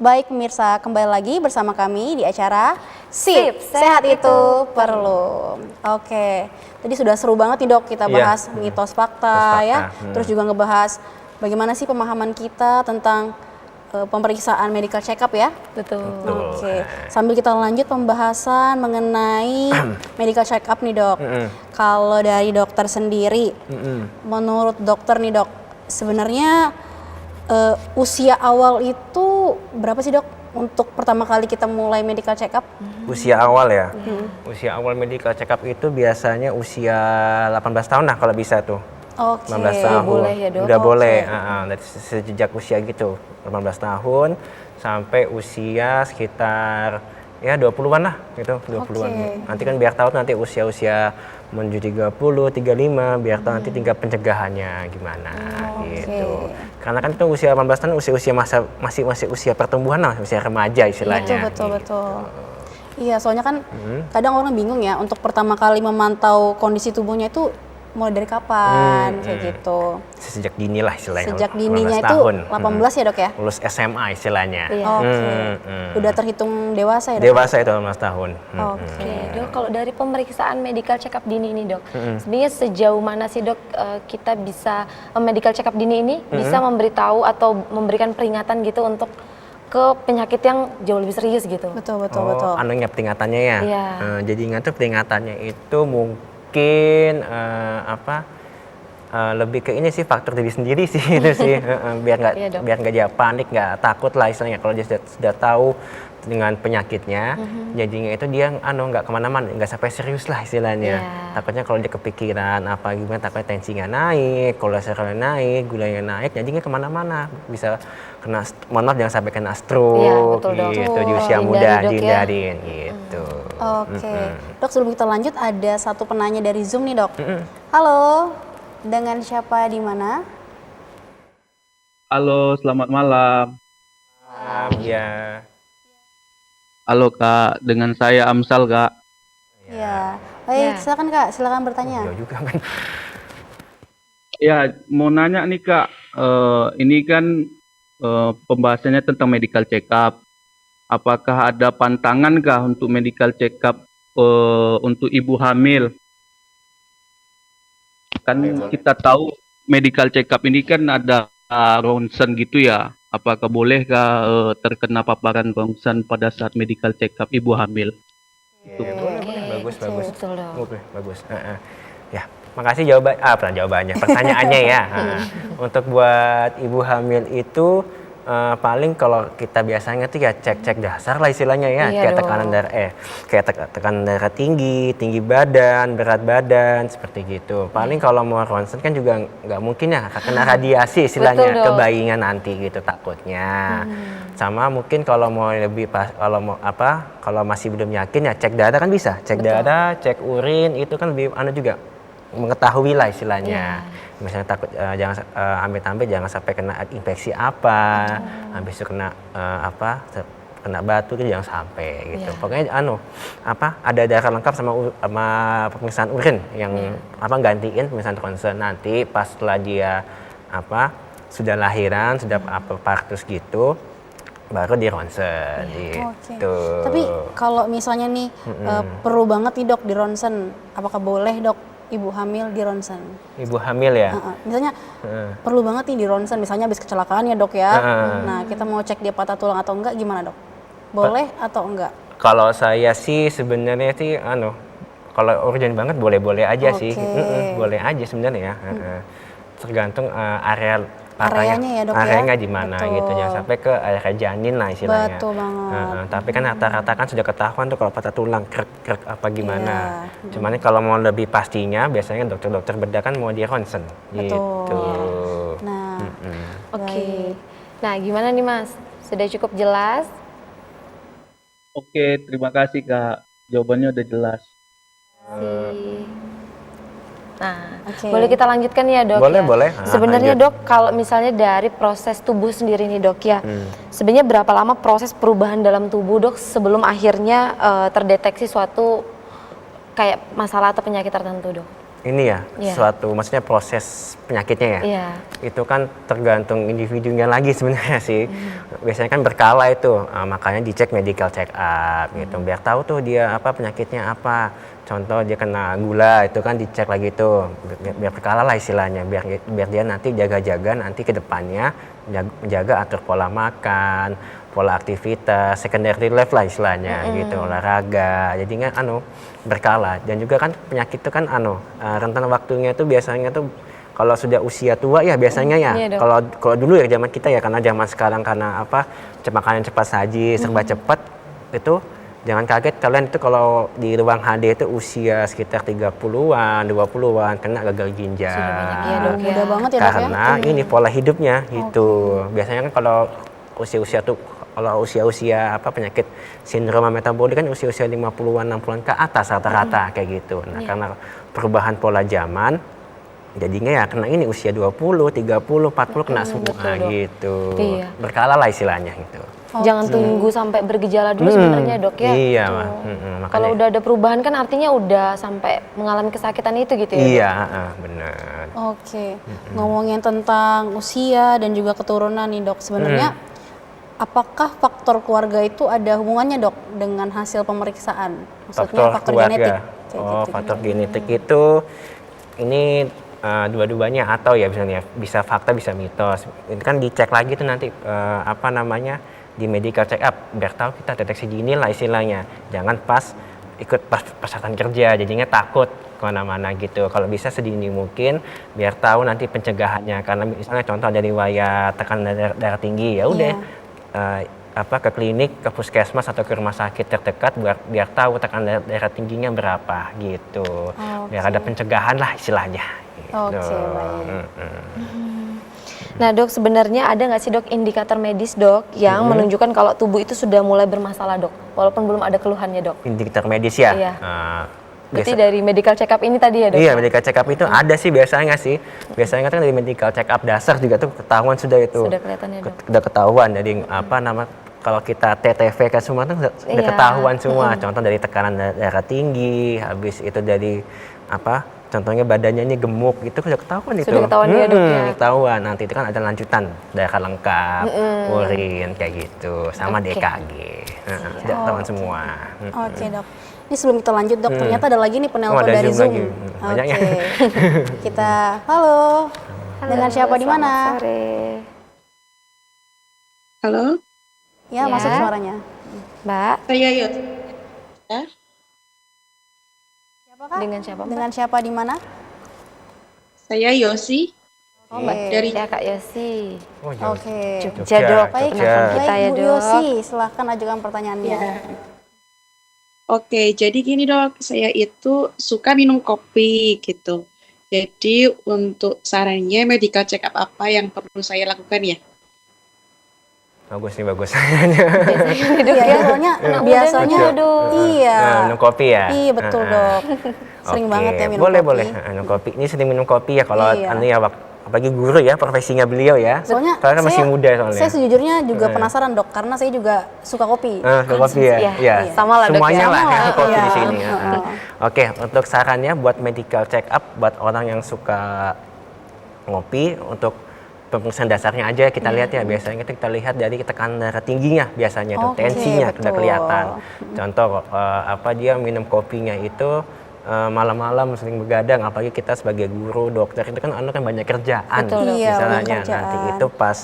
Baik pemirsa, kembali lagi bersama kami di acara SIP, Sehat Itu Perlu. Oke, tadi sudah seru banget nih dok, kita bahas mitos fakta ya, terus juga ngebahas bagaimana sih pemahaman kita tentang pemeriksaan medical check up ya. Betul. Oke, sambil kita lanjut pembahasan mengenai medical check up nih dok. Kalau dari dokter sendiri, menurut dokter nih dok, sebenarnya usia awal itu berapa sih dok untuk pertama kali kita mulai medical check up? Usia awal ya? Usia awal medical check up itu biasanya usia 18 tahun lah kalau bisa tuh. Oke, 18 tahun. Boleh ya dok? Udah boleh, dari sejak usia gitu, 18 tahun sampai usia sekitar ya 20-an lah gitu, 20-an. Nanti kan biar tahu nanti usia-usia menuju 30, 35, biar tahu nanti tingkat pencegahannya gimana gitu. Karena kan itu usia 18 tahun usia-usia masih usia pertumbuhan lah, usia remaja istilahnya. Betul. Iya, soalnya kan kadang orang bingung ya untuk pertama kali memantau kondisi tubuhnya itu mulai dari kapan kayak gitu. Sejak dini lah istilahnya. Sejak dininya itu 18 ya dok ya? Lulus SMA istilahnya. Oke. Udah terhitung dewasa ya dok? Dewasa itu 18 tahun. Oke, dok, kalau dari pemeriksaan medical check up dini ini dok, sebenarnya sejauh mana sih dok kita bisa medical check up dini ini bisa memberitahu atau memberikan peringatan gitu untuk ke penyakit yang jauh lebih serius gitu? Betul. Anunya peringatannya ya. Iya. Jadi ingat tuh peringatannya itu mungkin lebih ke ini sih, faktor diri sendiri sih itu sih. biar nggak dia panik, nggak takut lah istilahnya. Kalau dia sudah tahu dengan penyakitnya, jadinya itu dia nggak kemana-mana, nggak sampai serius lah istilahnya. Takutnya kalau dia kepikiran apa gimana, takutnya tensinya naik, kolesterolnya naik, gulanya naik, jadinya kemana-mana, bisa kena, mohon maaf jangan sampai kena stroke gitu di usia muda, dihindarin gitu. Oke, dok, sebelum kita lanjut ada satu penanya dari Zoom nih dok. Halo, dengan siapa di mana? Halo, selamat malam. Ya. Halo Kak, dengan saya Amsal Kak. Ya, baik, silakan Kak, silakan bertanya. Jauh juga kan. Ya, mau nanya nih Kak, ini kan pembahasannya tentang medical check up. Apakah ada pantangan kah untuk medical check up untuk ibu hamil? Kan kita tahu medical check up ini kan ada ronsen gitu ya. Apakah bolehkah terkena paparan ronsen pada saat medical check up ibu hamil? Boleh. Bagus. Betul, dok. Oke, bagus. Ya, makasih jawabannya, pertanyaannya ya. Untuk buat ibu hamil itu paling kalau kita biasanya tuh ya cek dasar lah istilahnya ya, kayak tekanan darah tinggi badan, berat badan, seperti gitu. Paling kalau mau ronsen kan juga nggak mungkin ya kena radiasi istilahnya, kebayinya nanti gitu takutnya. Sama mungkin kalau mau lebih kalau masih belum yakin ya cek darah kan bisa, cek darah, cek urin itu kan lebih juga mengetahui lah istilahnya. Misalnya takut amit-amit jangan sampai kena infeksi habis itu kena kena batu itu jangan sampai gitu. Pokoknya ada darah lengkap sama pemeriksaan urin yang gantiin pemeriksaan ronsen nanti pas setelah dia sudah lahiran, sudah partus gitu, baru di ronsen gitu. Tapi kalau misalnya nih perlu banget nih dok di ronsen, apakah boleh dok ibu hamil di ronsen? Ibu hamil ya? Misalnya perlu banget nih di ronsen, misalnya habis kecelakaan ya dok ya. Nah kita mau cek dia patah tulang atau enggak, gimana dok? Boleh atau enggak? Kalau saya sih sebenarnya sih kalau urgent banget boleh-boleh aja sih. Boleh aja sebenarnya ya. Tergantung areanya ya dok, areanya di mana gitu, jangan sampai ke area janin lah istilahnya. Betul banget. Tapi kan rata-rata kan sudah ketahuan tuh kalau patah tulang, krek apa gimana. Cuman kalau mau lebih pastinya biasanya dokter-dokter bedah kan mau di ronsen gitu. Nah, Oke. Nah, gimana nih Mas? Sudah cukup jelas? Oke, terima kasih Kak. Jawabannya udah jelas. Nah, boleh kita lanjutkan ya dok? Boleh. Sebenarnya dok, kalau misalnya dari proses tubuh sendiri nih dok ya, sebenarnya berapa lama proses perubahan dalam tubuh dok sebelum akhirnya terdeteksi suatu kayak masalah atau penyakit tertentu dok? ini ya, Iya. suatu maksudnya proses penyakitnya ya. Iya. Itu kan tergantung individunya lagi sebenarnya sih. Biasanya kan berkala itu, makanya dicek medical check up gitu, biar tahu tuh dia apa penyakitnya apa. Contoh dia kena gula, itu kan dicek lagi tuh, biar berkala lah istilahnya, biar dia nanti jaga-jaga nanti ke depannya, menjaga atur pola makan, pola aktivitas, secondary life lah istilahnya gitu, olahraga. Jadinya berkala. Dan juga kan penyakit itu kan rentan waktunya itu biasanya tuh kalau sudah usia tua ya biasanya ya. Iya, Dok. Kalau dulu ya zaman kita ya, karena zaman sekarang karena makanan cepat saji, serba cepat, itu jangan kaget kalian itu kalau di ruang HD itu usia sekitar 30-an, 20-an kena gagal ginjal. Sudah banyak ya, Dok, ya. Mudah banget ya, Dok, ya. Karena ini pola hidupnya gitu. Biasanya kan kalau usia-usia tuh kalau usia-usia penyakit sindroma metabolik kan usia-usia 50-an, 60-an ke atas rata-rata kayak gitu. Nah, karena perubahan pola zaman jadinya ya kena ini usia 20, 30, 40 kena semua betul, Dok. gitu. Iya. Berkala lah istilahnya gitu. Jangan tunggu sampai bergejala dulu sebenarnya, Dok, ya. Iya, makanya. Kalau udah ada perubahan kan artinya udah sampai mengalami kesakitan itu gitu ya. Dok? Iya, benar. Oke, ngomongin tentang usia dan juga keturunan nih Dok, sebenarnya apakah faktor keluarga itu ada hubungannya Dok dengan hasil pemeriksaan? Maksudnya faktor genetik? Kayak Oh, gitu. faktor genetik itu ini dua-duanya atau ya misalnya bisa fakta bisa mitos. Ini kan dicek lagi tuh nanti di medical check up biar tahu kita deteksi dini lah istilahnya. Jangan pas ikut persyaratan kerja jadinya takut kemana-mana gitu. Kalau bisa sedini mungkin biar tahu nanti pencegahannya, karena misalnya contoh ada riwayat tekanan darah tinggi ya udah ke klinik, ke puskesmas atau ke rumah sakit terdekat biar tahu tekanan darah tingginya berapa gitu. Biar ada pencegahan lah istilahnya. Gitu. Oke, baik. Nah, Dok, sebenarnya ada nggak sih, Dok, indikator medis, Dok, yang menunjukkan kalau tubuh itu sudah mulai bermasalah, Dok, walaupun belum ada keluhannya, Dok? Indikator medis ya. Iya. Berarti dari medical check up ini tadi ya, Dok? Iya, medical check up itu ada sih biasanya sih. Biasanya kan dari medical check up dasar juga tuh ketahuan sudah itu. Sudah kelihatan ya, Dok? Udah ketahuan. Jadi kalau kita TTV kan semua tuh udah Iya. ketahuan semua. Contoh dari tekanan darah tinggi, habis itu dari contohnya badannya ini gemuk, itu udah ketahuan itu. Sudah ketahuan ya, Dok, ya? Ketahuan. Nanti itu kan ada lanjutan darah lengkap, urin kayak gitu, sama Oke. DKG. Sudah ketahuan semua. Oke Dok, ini sebelum kita lanjut Dok, ternyata ada lagi nih penelpon ada dari Zoom Zoom. lagi. Banyak ya. Oke, kita halo. Dengan siapa di mana? Selamat sore. Halo, Ya, Ya. masuk suaranya. Mbak, saya Yot. Ya, Siapa Kak? dengan siapa, Mbak? Dengan siapa di mana? saya Yosi Oh, Mbak dari ya, Kak Yosi. Oh, jauh. Oke. Jogja, Dok. Baik, Jogja. Kita ya, Bu Dok. Yosi, silahkan ajukan pertanyaannya. ya. Oke, jadi gini dok, saya itu suka minum kopi gitu. Jadi untuk sarannya medical check up apa yang perlu saya lakukan ya? Bagus nih, bagus. Biasanya Dok, Iya, ya. soalnya Anak biasanya muda dong. iya. Minum kopi ya? Iya, betul Dok. Sering Oke, banget ya minum boleh, kopi. Boleh, minum kopi. Ini sering minum kopi ya kalau Iya. apalagi guru ya, profesinya beliau ya. Soalnya kan masih muda soalnya. Saya sejujurnya juga penasaran Dok, karena saya juga suka kopi. Suka kopi ya? Iya, Iya. sama lah, Dok, Semuanya ya. lah Sama ya, lah, kopi iya. di sini. Oke, untuk sarannya buat medical check up buat orang yang suka ngopi, untuk pemeriksaan dasarnya aja kita lihat ya. Biasanya kita lihat dari tekanan darah tingginya biasanya tuh, Oke, tensinya udah betul. kelihatan. Contoh dia minum kopinya itu malam-malam sering begadang, apalagi kita sebagai guru, dokter itu kan banyak kerjaan. Betul, Dok. Iya, Misalnya banyak kerjaan. nanti itu pas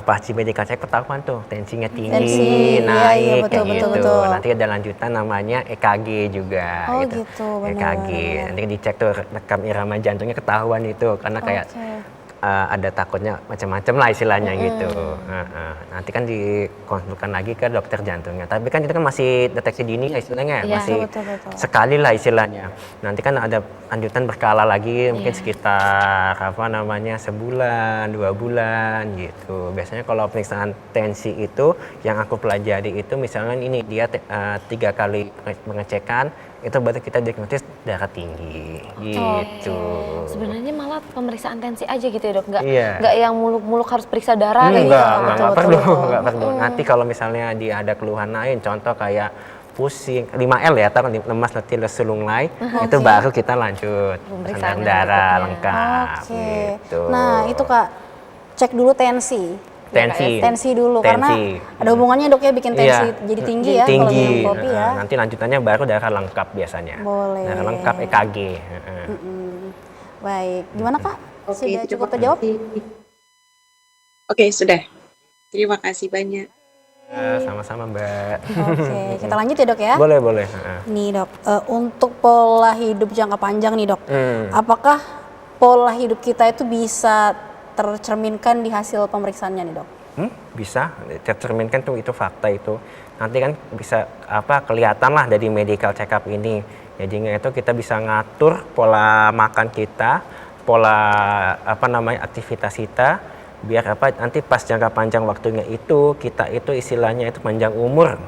pas di medical check ketahuan tuh tensinya tinggi, Tensi, iya, naik iya, betul, kayak betul, gitu. betul. Nanti ada lanjutan namanya EKG juga. Oh, gitu, benar, EKG. benar. Nanti dicek tuh rekam irama jantungnya ketahuan itu, karena kayak Oke. ada takutnya macam-macam lah istilahnya gitu. Nanti kan dikonsulkan lagi ke dokter jantungnya. Tapi kan itu kan masih deteksi dini lah istilahnya, Iya, masih betul, betul. sekali lah istilahnya. Nanti kan ada lanjutan berkala lagi, mungkin sekitar sebulan, 2 bulan gitu. Biasanya kalau pemeriksaan tensi itu yang aku pelajari itu misalnya ini dia 3 kali pengecekan, itu berarti kita diagnosis darah tinggi gitu. Sebenarnya malah pemeriksaan tensi aja gitu ya, Dok. Iya. Nggak yang muluk-muluk harus periksa darah kayak gitu. Enggak betul, perlu, betul. enggak perlu. Nanti kalau misalnya dia ada keluhan lain, contoh kayak pusing, 5L ya, atau lemas, letih, lesu, lunglai, itu baru kita lanjut Pemeriksaan tekanan darah berikutnya. lengkap. Oke. Gitu. Nah, itu Kak, cek dulu tensi. Tensi Dulu karena ada hubungannya dok ya bikin tensi Iya. jadi tinggi ya kalau Tinggi. minum kopi ya. Nanti lanjutannya baru darah lengkap biasanya. Boleh. Darah lengkap EKG. Baik, gimana Kak? Oke, Sudah terima cukup terjawab? kasih. Oke, sudah. Terima kasih banyak. Sama-sama Mbak. Oke, kita lanjut ya dok ya. Boleh, boleh. Nih dok, untuk pola hidup jangka panjang nih dok, Hmm. apakah pola hidup kita itu bisa tercerminkan di hasil pemeriksaannya nih dok? Bisa tercerminkan tuh, itu fakta itu. Nanti kan bisa kelihatan lah dari medical check up ini. Jadinya itu kita bisa ngatur pola makan kita, pola aktivitas kita, biar nanti pas jangka panjang waktunya itu kita itu istilahnya itu panjang umur.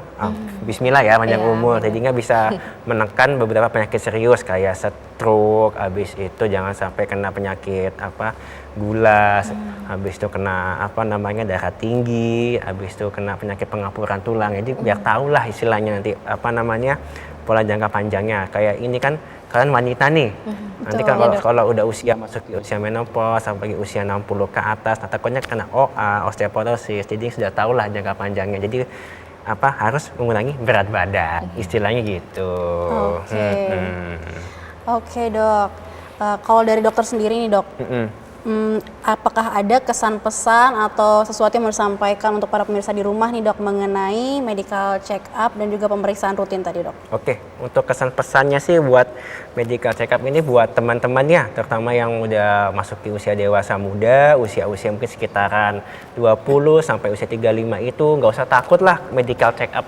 Bismillah ya, panjang umur. Jadinya bisa menekan beberapa penyakit serius kayak stroke, habis itu jangan sampai kena penyakit gula, habis itu kena darah tinggi, habis itu kena penyakit pengapuran tulang. Jadi biar tahulah istilahnya nanti pola jangka panjangnya. Kayak ini kan kalian wanita nih. Nanti kalau udah usia masuk di usia menopause sampai usia 60 ke atas, takutnya kena OA, osteoporosis. Jadi sudah tahulah jangka panjangnya. Jadi harus mengurangi berat badan, istilahnya gitu. Oke dok, kalau dari dokter sendiri nih dok, apakah ada kesan pesan atau sesuatu yang mau disampaikan untuk para pemirsa di rumah nih dok mengenai medical check up dan juga pemeriksaan rutin tadi dok? Oke, untuk kesan pesannya sih buat medical check up ini buat teman-teman ya, terutama yang udah masuk di usia dewasa muda, usia-usia mungkin sekitaran 20 sampai usia 35 itu nggak usah takut lah medical check up.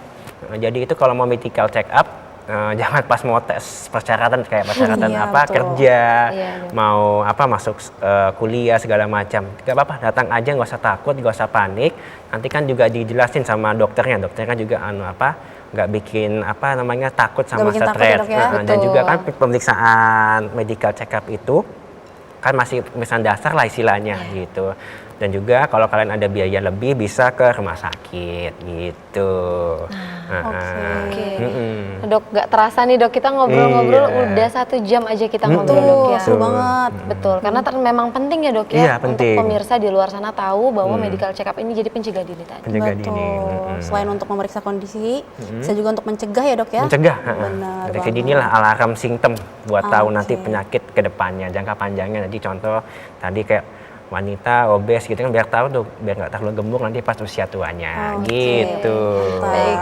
Jadi itu kalau mau medical check up, jangan pas mau tes persyaratan kayak persyaratan kerja, mau masuk kuliah segala macam. Gak apa-apa, datang aja, nggak usah takut, nggak usah panik. Nanti kan juga dijelasin sama dokternya kan juga nggak bikin takut sama stres. Dan juga kan pemeriksaan medical check up itu kan masih pemeriksaan dasar lah istilahnya gitu. Dan juga kalau kalian ada biaya lebih bisa ke rumah sakit gitu. Oke. Dok, gak terasa nih dok, kita ngobrol-ngobrol udah 1 jam aja kita ngobrol dok ya. Seru banget. Betul, karena memang penting ya dok ya, Iya, untuk penting. pemirsa di luar sana tahu bahwa medical check up ini jadi pencegah dini tadi. Penjaga Betul. dini. Selain untuk memeriksa kondisi, bisa juga untuk mencegah ya dok ya? Mencegah. Benar Deteksi banget. dini lah alarm simptom buat tahu nanti Oke. penyakit ke depannya, jangka panjangnya. Jadi contoh tadi kayak wanita obes gitu kan, biar tahu tuh, biar nggak terlalu gemuk nanti pas usia tuanya. Oke. Gitu. Baik,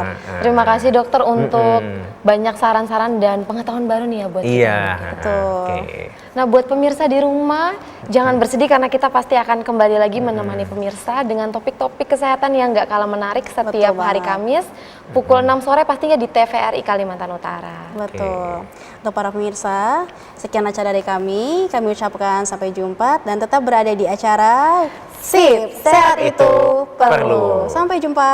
terima kasih dokter untuk banyak saran-saran dan pengetahuan baru nih ya buat kita. Iya. Betul. Oke. Nah, buat pemirsa di rumah, jangan bersedih karena kita pasti akan kembali lagi menemani pemirsa dengan topik-topik kesehatan yang nggak kalah menarik setiap hari Kamis pukul 6 sore pastinya di TVRI Kalimantan Utara. Betul. Untuk para pemirsa, sekian acara dari kami ucapkan sampai jumpa dan tetap berada di acara Sip, Sehat Itu Perlu. Sampai jumpa.